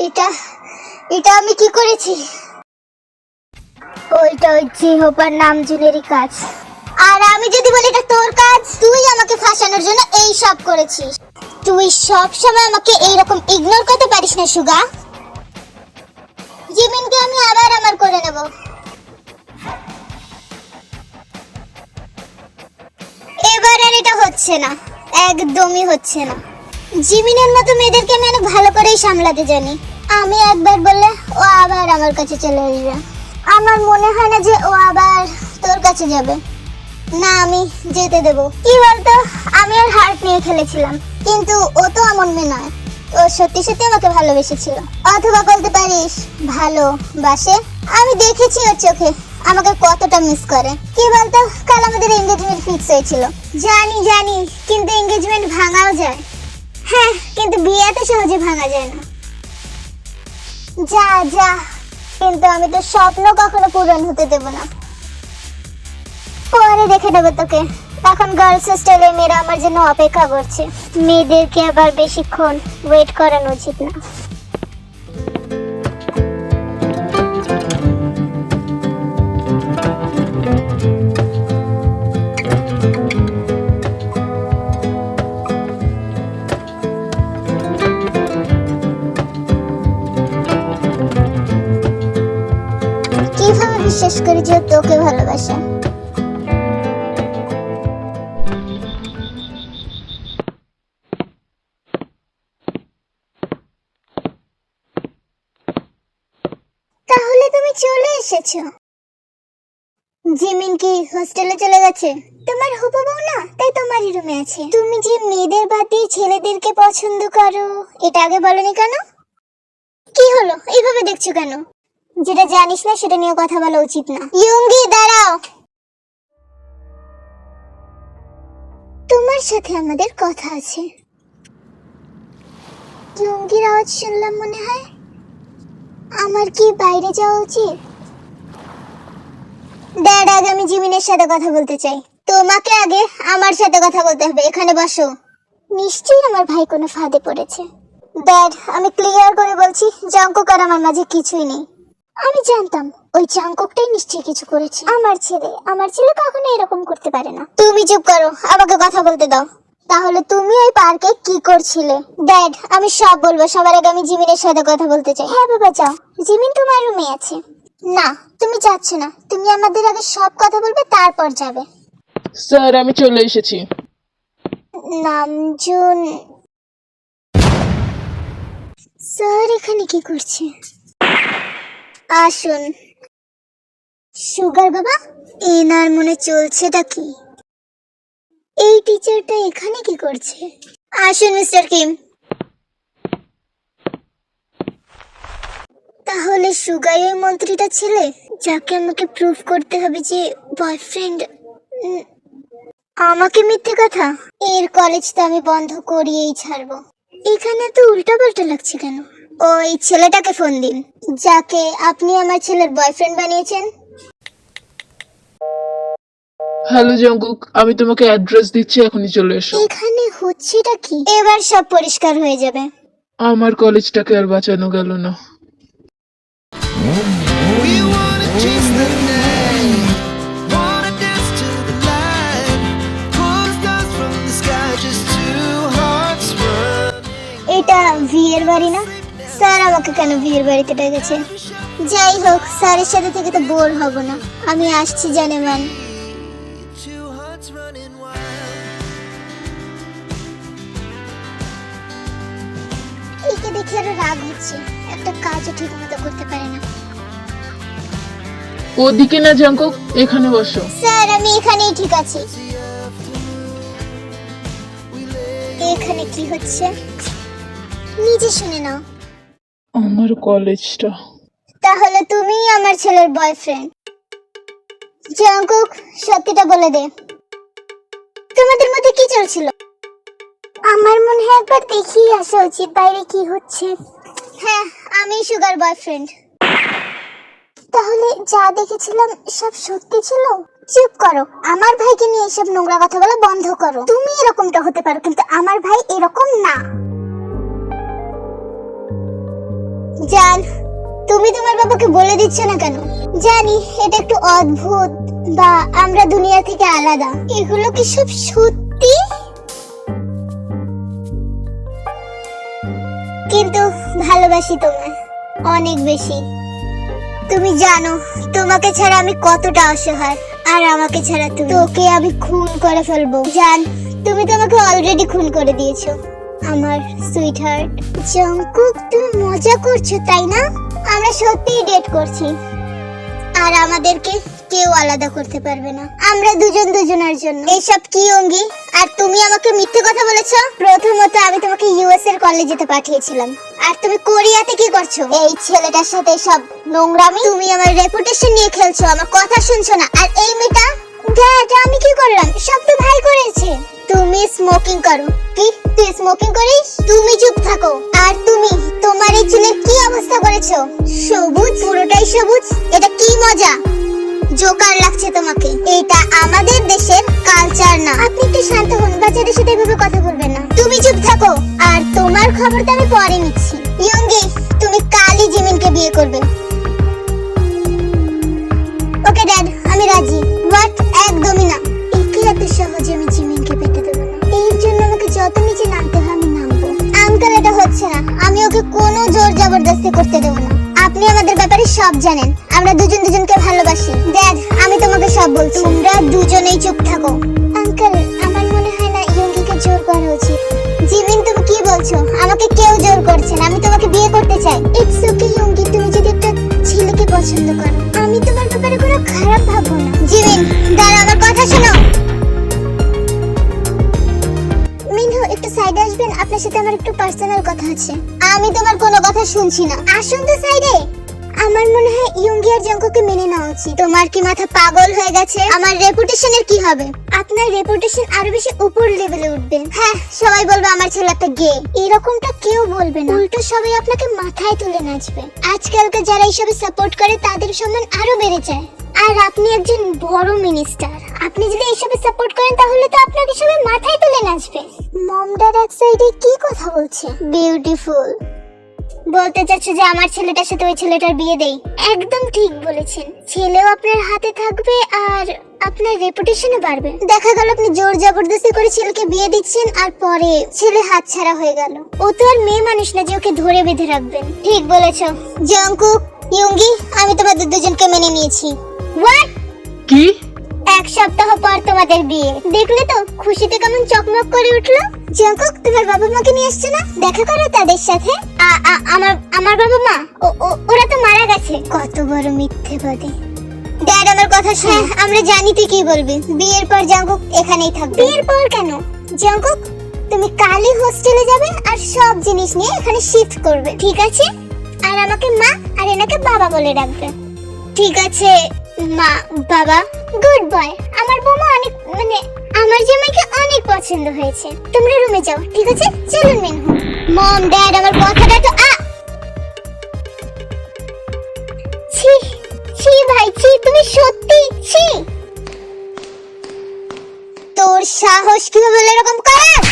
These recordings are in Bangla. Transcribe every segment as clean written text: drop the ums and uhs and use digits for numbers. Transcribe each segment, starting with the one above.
এটা এটা আমি কি করেছি? ওইটা ওই জিহ্বার নামজুনেরই কাজ। আর আমি যদি বলি এটা তোর কাজ, তুই আমাকে ফাঁসানোর জন্য এই সব করেছিস। তুই সব সময় আমাকে এইরকম ইগনোর করতে পারিস না সুগা। জিমিনকে আমি আবার আমার করে নেব। এবার আর এটা হচ্ছে না, একদমই হচ্ছে না। জিমিনের মতো মেয়েদেরকে আমি অনেক ভালো করেই সামলাতে জানি। আমি একবার বললে ও আবার আমার কাছে চলে আসবে। আমার মনে হয় না যে ও আবার তোর কাছে যাবে। না, আমি যেতে দেব। কি বলতো, আমি ওর হার্ট নিয়ে খেলেছিলাম, কিন্তু ও তো এমন মেয়ে নয়। ও সত্যি সত্যি আমাকে ভালোবেসেছিল। অথবা বলতে পারিস ভালোবাসে। আমি দেখেছি ওর চোখে আমাকে কতটা মিস করে। কি বলতো, কাল আমাদের এনগেজমেন্ট ফিক্স হয়েছিল। জানি জানি, কিন্তু এনগেজমেন্ট ভাঙাও যায়। হ্যাঁ, কিন্তু বিয়ে এত সহজে ভাঙা যায় না। যা যা, কিন্তু আমি তো স্বপ্ন কখনো পূরণ হতে দেব না। পরে দেখে নেবো তোকে। এখন গার্লস হোস্টেলে মেয়েরা আমার জন্য অপেক্ষা করছে। মেয়েদেরকে আবার বেশিক্ষণ ওয়েট করানো উচিত না। কিভাবে বিশ্বাস করি যে তোকে ভালোবাসে? তাহলে তুমি চলে এসেছো। জিমিন কি হোস্টেলে চলে গেছে? তোমার হবু বউ না, তাই তোমারই রুমে আছে। তুমি যে মেয়েদের বাদ দিয়ে ছেলেদেরকে পছন্দ করো, এটা আগে বলনি কেন? কি হলো, এইভাবে দেখছো কেন? যেটা জানিস না সেটা নিয়ে কথা বলা উচিত না। ইয়ঙ্গি, দাঁড়াও। তোমার সাথে আমাদের কথা আছে। ইয়ঙ্গির আওয়াজ শুনলাম মনে হয়। আমার কি বাইরে যাওয়া উচিত? ড্যাড, আগে আমি জিমিনের সাথে কথা বলতে চাই। তোমাকে আগে আমার সাথে কথা বলতে হবে। এখানে বসো। নিশ্চয়ই আমার ভাই কোনো ফাঁদে পড়েছে। ড্যাড, আমি ক্লিয়ার করে বলছি, জাঙ্কুক আর আমার মাঝে কিছুই নেই। আমি জানতাম ওই জাঙ্কুকটাই নিশ্চয়ই কিছু করেছে। আমার ছেলে কখনো এরকম করতে পারে না। তুমি চুপ করো, আমাকে কথা বলতে দাও। তাহলে তুমি ওই পার্কে কি করছিলে? ড্যাড, আমি সব বলবো। সবার আগে আমি জিমিনের সাথে কথা বলতে চাই। হ্যাঁ বাবা, যাও। জিমিন তোমার রুমে আছে। না, তুমি যাচ্ছ না। তুমি আমাদের আগে সব কথা বলবে, তারপর যাবে। স্যার, আমি চলে এসেছি। নামজুন স্যার এখানে কি করছে? আসুন। সুগার বাবা, এনার মনে চলছেটা কি? এই টিচারটা এখানে কি করছে? আসুন মিস্টার কিম। তাহলে সুগাই ওই মন্ত্রীটা ছেলে, যাকে আমাকে প্রুফ করতে হবে যে বয়ফ্রেন্ড। আমাকে মিথ্যে কথা? এর কলেজ তো আমি বন্ধ করিয়েই ছাড়বো। এখানে তো উল্টাপাল্টা লাগছে কেন? ওই ছেলেটাকে ফোন দিন, যাকে আপনি আমার ছেলের বয়ফ্রেন্ড বানিয়েছেন। হ্যালো জঙ্কুক, আমি তোমাকে অ্যাড্রেস দিচ্ছি, এখনই চলে এসো। এখানে হচ্ছেটা কি? এবার সব পরিষ্কার হয়ে যাবে। আমার কলেজটাকে আর বাঁচানো গেল না। We wanna chase the night, wanna dance to the light, pull stars from the sky, just two hearts running. এটা ভিয়ের বাড়ি না? স্যার আমাকে কেন ভিয়ের বাড়িতে ডেকেছে? যাই হোক, স্যারের সাথে থেকে তো বোর হব না। আমি আসছি জানেমান। Two hearts running wild. একে দেখে আরো রাগ হচ্ছে। একটা কাজও ঠিক মতো করতে পারে না। ওদিকে না জঙ্কুক, এখানে বসো। স্যার, আমি এখানেই ঠিক আছি। এখানে কি হচ্ছে নিজে শুনে নাও। আমার কলেজটা। তাহলে তুমি আমার ছেলের বয়ফ্রেন্ড? জঙ্কুক, সত্যিটা বলে দে। তোমাদের মধ্যে কি চলছিল? আমার মনে হয় একবার দেখিয়ে আসা উচিত বাইরে কি হচ্ছে। হ্যাঁ, আমি সুগার বয়ফ্রেন্ড। তাহলে যা দেখেছিলাম সব সত্যি ছিল? চুপ করো, আমার ভাইকে নিয়ে এসব নোংরা কথা বলা বন্ধ করো। তুমি এরকমটা হতে পারো, কিন্তু আমার ভাই এরকম না। জান, তুমি তোমার বাবাকে বলে দিচ্ছ না কেন? জানি এটা একটু অদ্ভুত বা আমরা দুনিয়া থেকে আলাদা, এগুলো কি সব সত্যি? কিন্তু ভালোবাসি তোমায় অনেক বেশি। তুমি জানো তোমাকে ছাড়া আমি কতটা অসহায়, আর আমাকে ছাড়া তোকে আমি খুন করে ফেলবো। জান, তুমি তো আমাকে অলরেডি খুন করে দিয়েছো আমার সুইট হার্ট। জংকুক, তুমি মজা করছো তাই না? আমরা সত্যিই ডেট করছি, আর আমাদেরকে কেউ আলাদা করতে পারবে না, আমরা দুজন দুজনের জন্য। এইসব কি অঙ্গি? আর তুমি আমাকে মিথ্যে কথা বলেছো। প্রথমত আমি তোমাকে ইউএস এর কলেজেতে পাঠিয়েছিলাম, আর তুমি কোরিয়াতে কি করছো? এই ছেলেটার সাথে সব নোংরামি। তুমি আমার রেপুটেশন নিয়ে খেলছো, আমার কথা শুনছো না। আর এই মেয়েটা, ড্যাড আমি কি করলাম? সব তো ভাই করেছে। তুমি স্মোকিং করো। কি তুই স্মোকিং করিস? তুমি চুপ থাকো। আর তুমি তোমার এই চুলের কি অবস্থা করেছো? সবুজ, পুরোটাই সবুজ। এটা কি মজা? জোকার লাগছে তোমাকে। এটা আমাদের দেশের কালচার না। আপনি একটু শান্ত হন, বাচ্চাদের সাথে এভাবে কথা বলবেন না। তুমি চুপ থাকো। আর তোমার খবর তো আমি পরে নিচ্ছি। ইয়ঙ্গি, তুমি কালই জিমিনকে বিয়ে করবে। ওকে ড্যাড, আমি রাজি। বাট একদমই না। একে এত সহজে আমি জিমিনকে পেতে দেবো না। এর জন্য আমাকে যত নিচে নামতে হয় আমি নামবো। আঙ্কেল, এটা হচ্ছে না। আমি ওকে কোনো জোর জবরদস্তি করতে দেবো না। আপনি আমাদের ব্যাপারে সব জানেন, আমরা দুজন দুজনকে ভালোবাসি। ড্যাড, আমি তোমাকে সব বলছি। তোমরা দুজনেই চুপ থাকো। আঙ্কেল, আমার মনে হয় না ইয়ঙ্গিকে জোর করা উচিত। জিমিন, তুমি কি বলছো? আমাকে কেউ জোর করছে না, আমি তোমাকে বিয়ে করতে চাই। ইটস ওকে ইয়ঙ্গি, তুমি যদি একটা ছেলেকে পছন্দ করো, আমি তোমার ব্যাপারে কোনো খারাপ ভাববো না। জিমিন, দাঁড়াও, আমার কথা শোনো। মিনহু, একটু সাইডে আসবেন? আপনার সাথে আমার একটু পার্সোনাল কথা আছে। আমি তোমার কোনো কথা শুনছি না, আসুন তো সাইডে। আমার মনে হয় ইয়ঙ্গি আর জংকুককে মেনে নেওয়া উচিত। তোমার কি মাথা পাগল হয়ে গেছে? আমার রেপুটেশনের কি হবে? আপনার রেপুটেশন আরো বেশি উপর লেভেলে উঠবে। হ্যাঁ, সবাই বলবে আমার ছেলে একটা গে। এরকমটা কেউ বলবে না, উল্টো সবাই আপনাকে মাথায় তুলে নাচবে। আজকালকে যারা এইসবে সাপোর্ট করে তাদের সম্মান আরো বেড়ে যায়। আর আপনি একজন বড় মিনিস্টার, আপনি যদি এইসবে সাপোর্ট করেন তাহলে তো আপনাকে সবাই মাথায় তুলে নাচবে। মমডার এক সাইডে কি কথা বলছে? বিউটিফুল। বলতে চাচ্ছ যে আমার ছেলেটার সাথে ওই ছেলেটার বিয়ে দেই? একদম ঠিক বলেছেন। ছেলেও আপনার হাতে থাকবে আর আপনার রেপুটেশনও বাড়বে। দেখা গেল আপনি জোর জবরদস্তি করে ছেলেকে বিয়ে দিচ্ছেন, আর পরে ছেলে হাতছাড়া হয়ে গেল। ও তো আর মেয়ে মানুষ না যে ওকে ধরে বেঁধে রাখবেন। ঠিক বলেছো জংকুক, ইয়ঙ্গি, আমি তোমাদের দুজনকে মেনে নিয়েছি। হোয়াট? কি? এক সপ্তাহ পর তোমাদের বিয়ে। দেখলে তো খুশিতে কেমন চকমক করে উঠলো। জংকুক, তোমার বাবা মাকে নিয়ে আসছে না? দেখা করো তাদের সাথে। আমার বাবা মা? ওরা তো মারা গেছে। কত বড় মিথ্যেবাদী। ড্যাড, আমার কথা শোনো। আমরা জানি তুই কি বলবি। বিয়ের পর জংকুক এখানেই থাকবে। বিয়ের পর কেন? জংকুক, তুমি কালই হোস্টেলে যাবে আর সব জিনিস নিয়ে এখানে শিফট করবে, ঠিক আছে? আর আমাকে মা আর এনাকে বাবা বলে ডাকবে। ঠিক আছে মা, বাবা। Good boy. আমার বৌমা অনেক, আমার জামাইকে অনেক পছন্দ হয়েছে। তোমরা রুমে যাও, ঠিক আছে? চলুন মিনহু। মম, ড্যাড, আমার কথাটা তো ছি ছি ভাই, ছি। তুমি সত্যি ছি। তোর সাহস কিভাবে এরকম করার?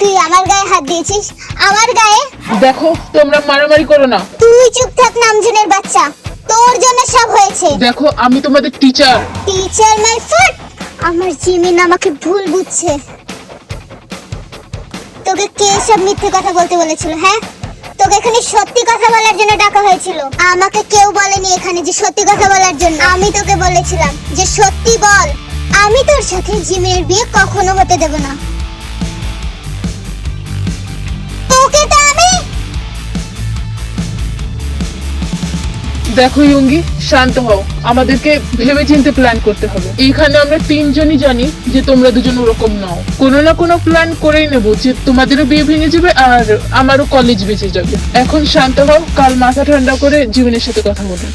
তুই আমার গায়ে হাত দিয়েছিস, আমার গায়ে। দেখো, তোমরা মারামারি করো না। তুই চুপ থাক, নামজনের বাচ্চা। তোর জন্য সব হয়েছে। দেখো, আমি তোমাদের টিচার। Teacher my foot. আমার জিমিন আমাকে ভুল বুঝছে। তোকে কে সব মিথ্যে কথা বলতে বলেছিল? হ্যাঁ, তোকে এখানে সত্যি কথা বলার জন্য ডাকা হয়েছিল। আমাকে কেউ বলেনি এখানে যে সত্যি কথা বলার জন্য। আমি তোকে বলেছিলাম যে সত্যি বল। আমি তোর সাথে জিমিনের বিয়ে কখনো হতে দেব না। তোকে তো আমি। দেখো ইয়ঙ্গি, শান্ত হও। আমাদেরকে ভেবেচিন্তে প্ল্যান করতে হবে। এইখানে আমরা তিনজনই জানি যে তোমরা দুজন ওরকম নও। কোনো না কোনো প্ল্যান করেই নেবো যে তোমাদেরও বিয়ে ভেঙে যাবে আর আমারও কলেজ বেঁচে যাবে। এখন শান্ত হও, কাল মাথা ঠান্ডা করে জীবনের সাথে কথা বলো।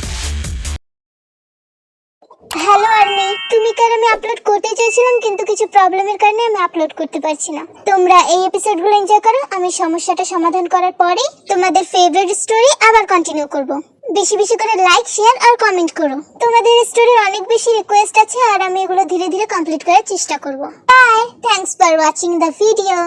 হ্যালো আর্মি, তুমি কার আমি আপলোড করতে চেয়েছিলাম কিন্তু কিছু প্রবলেমের কারণে আমি আপলোড করতে পারছি না। তোমরা এই এপিসোডগুলো এনজয় করো। আমি সমস্যাটা সমাধান করার পরে তোমাদের ফেভারিট স্টোরি আবার কন্টিনিউ করব। বেশি বেশি করে লাইক, শেয়ার আর কমেন্ট করো। তোমাদের স্টোরির অনেক বেশি রিকোয়েস্ট আছে আর আমি এগুলো ধীরে ধীরে কমপ্লিট করার চেষ্টা করব। Bye, thanks for watching the video.